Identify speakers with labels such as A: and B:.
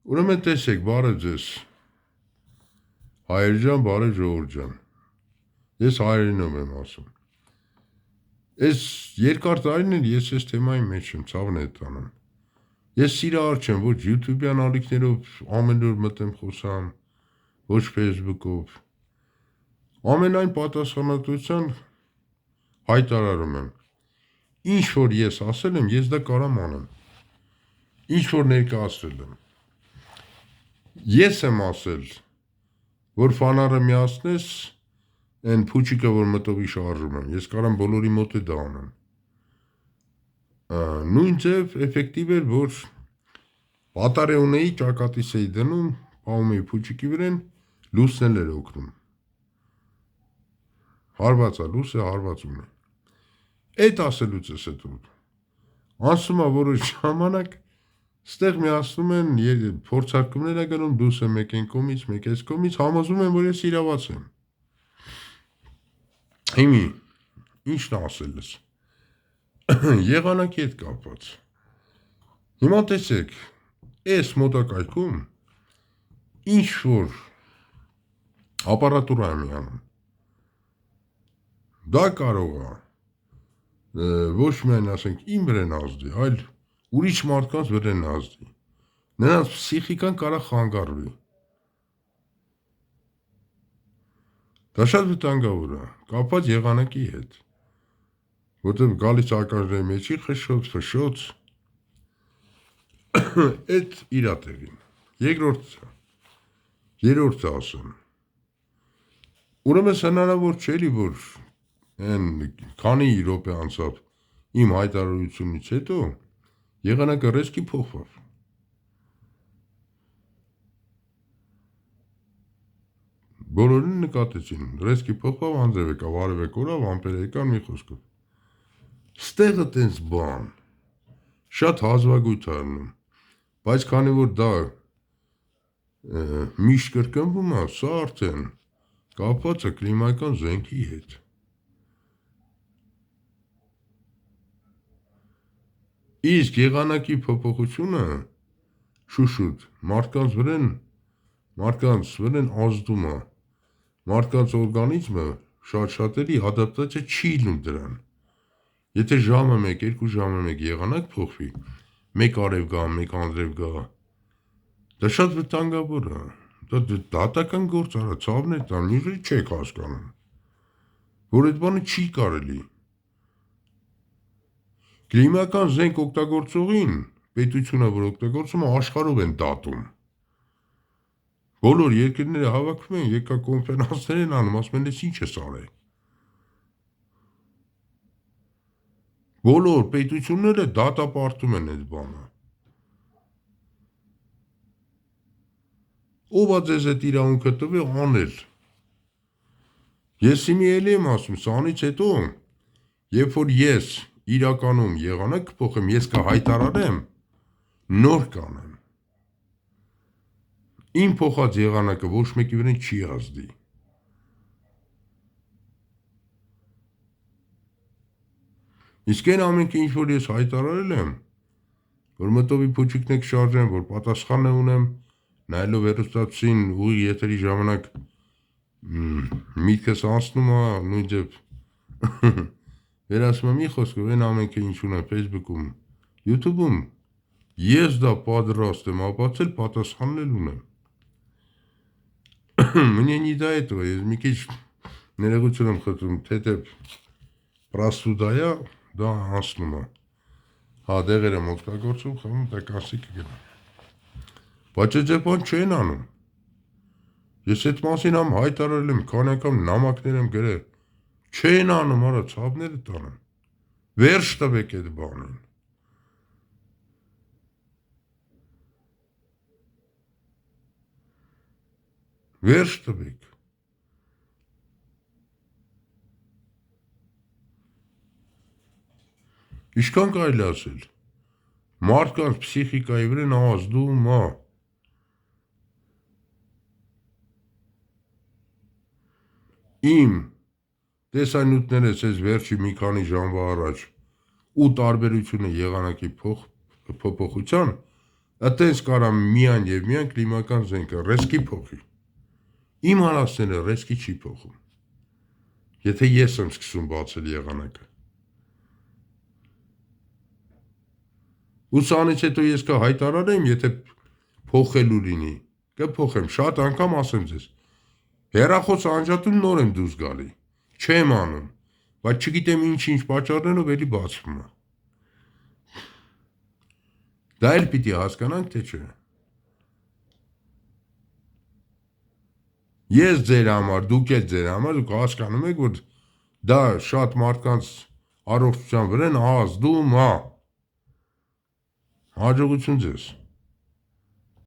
A: Ուրեմն տեսեք, բարև ձեզ, հայեր ջան, բարև ժողովուրդ ջան, ես հայերենով եմ ասում, ես երկար տարիներ ես ես թեմայի մեջ եմ, ցավն է տանում, ես սիրահար չեմ, ոչ YouTube-յան ալիքներով ամեն օր մտեմ խոսամ, ոչ Facebook-ով, ամենայն պատասխանատվության հայտարարում եմ, ինչ որ ես ասել եմ, ես դա կարամ անեմ, ինչ որ ներկայացրել եմ, ես եմ ասել, որ ֆանարը միացնես, են փուչիկը, որ մտովի շարժում եմ, ես կարամ բոլորի մոտ է դա անեմ, նույն ձև էֆեկտիվ էր, որ բատարեոնեի ճակատիս էի դնում, պահում էի փուչիկի վրեն, լուսն էլ էր օգնում, հարվածա, լուսը հարվածում է, այդ ասելուց ես հետո, ասում է որոշ ժամանակ, ստեղ միացնում են փորձարկումներ է գնում, դուս է մեկ են կոմից, մեկ ես կոմից, համոզում են, որ ես իրաված եմ, հիմի, ինչն ասել ես, եղանակի հետ կապված, հիմա տեսեք, ես մոտակայքում, ինչ որ ապարատուրա եմ անում, դա կարող է, ոչ միայն ասենք իմ վրեն ազդի, այլ ուրիշ մարդկանց վրեն ազդի, նրանց պսիխիկան կարող խանգարվի, դա շատ վտանգավոր է, կապված եղանակի հետ, որտեղ գալիս ակաժների մեջի խշոց, ֆշոց, այդ իրա տեղին, երորդը ասեմ, ուրեմն հնարավոր չէ էլի, որ քանի րոպե անցավ իմ հայտարարությունից հետո, եղանակը ռեզկի փոխվավ, բոլորին նկատեցին, ռեզկի փոխվավ, անձև եկավ, արև եկորավ, ամպեր եկան, մի խոսքով, ստեղը տենց բան, շատ հազվագույթ արնում, բայց քանի որ դա միշտ կրկնվում է, սա արդեն կապված է կլիմայական զենքի հետ, իսկ եղանակի փոփոխությունը շուշուտ, մարդկանց վրեն ազդում է, մարդկանց օրգանիզմը շատ-շատերի ադապտացիա չի լինում դրան, եթե ժամը մեկ, երկու ժամը մեկ եղանակ փոխվի, մեկ արև գա, մեկ անձրև գա, դա շատ վտանգավոր է, դա դատական գործ արա, ցավն է տան, ուժի չեք հասկանում, որ այդ բանը չի կարելի, կլիմայական զենք օգտագործողին, պետությունը, որ օգտագործում է, աշխարհով են դատում, բոլոր երկրները հավաքվում են, եկա կոնֆերանսներ են անում, ասում են, ես ինչ ես արել, բոլոր պետությունները դատապարտում են այդ բանը, ով է ձեզ այդ իրավունքը տվել անել, ես հիմի էլի եմ ասում, սրանից հետո, երբ որ ես իրականում եղանակ կփոխեմ, ես կհայտարարեմ, նոր կանեմ, իմ փոխած եղանակը ոչ մեկի վրան չի ազդի, իսկ այն ամենքը ինչ որ ես հայտարարել եմ, որ մտովի փուչիկն եք շարժեմ, որ պատասխան ունեմ, նայելով հեռուստացույցին ուղիղ եթերի ժամանակ միտքս անցնում է, նույն ձև վերասում եմ մի խոսքով, այն ամենքը ինչ ունեմ Facebook-ում, YouTube-ում, ես դա պատրաստ եմ ապացել, պատասխանել ունեմ, мне не до этого, ես մի քիչ ներողություն եմ խնդրում, թեթև պրաստուդայա, դա անցնում է, հա դեղեր եմ օգտագործում, խմում, դա կասի կգնա, բայց այդ բան չեն անում, ես այդ մասին համ հայտարարել եմ, քանի անգամ նամակներ եմ գրել, չեն անում, արա ցավները տանեմ, վերջ տվեք այդ բանին, վերջ տվեք, ինչքան կարելի ասել, մարդկանց պսիխիկայի վրան ազդում է, իմ տեսանյութներս ես վերջի մի քանի ժամվա առաջ ու տարբերությունը եղանակի փոփոխության Այդտենց կարա միայն եւ միայն կլիմական զենքը ռիսկի փոխի։ Իմ հարցները ռիսկի չի փոխում։ Եթե ես եմ սկսում բացել եղանակը։ Ուսանից հետո ես կհայտարարեմ, եթե փոխելու լինի, կփոխեմ, շատ անգամ ասեմ ձեզ։ Հեռախոս անջատում նոր եմ դուրս գալի։ Չեմ անում, բայց չգիտեմ ինչ պատճառներով էլի բացվում է։ Դա էլ պիտի հասկանանք, թե չէ։ Ես ձեր համար, դուք էլ ձեր համար, դուք հասկանում եք, որ դա շատ մարդկանց առողջության վրա ազդում է։ Հաջողություն ձեզ։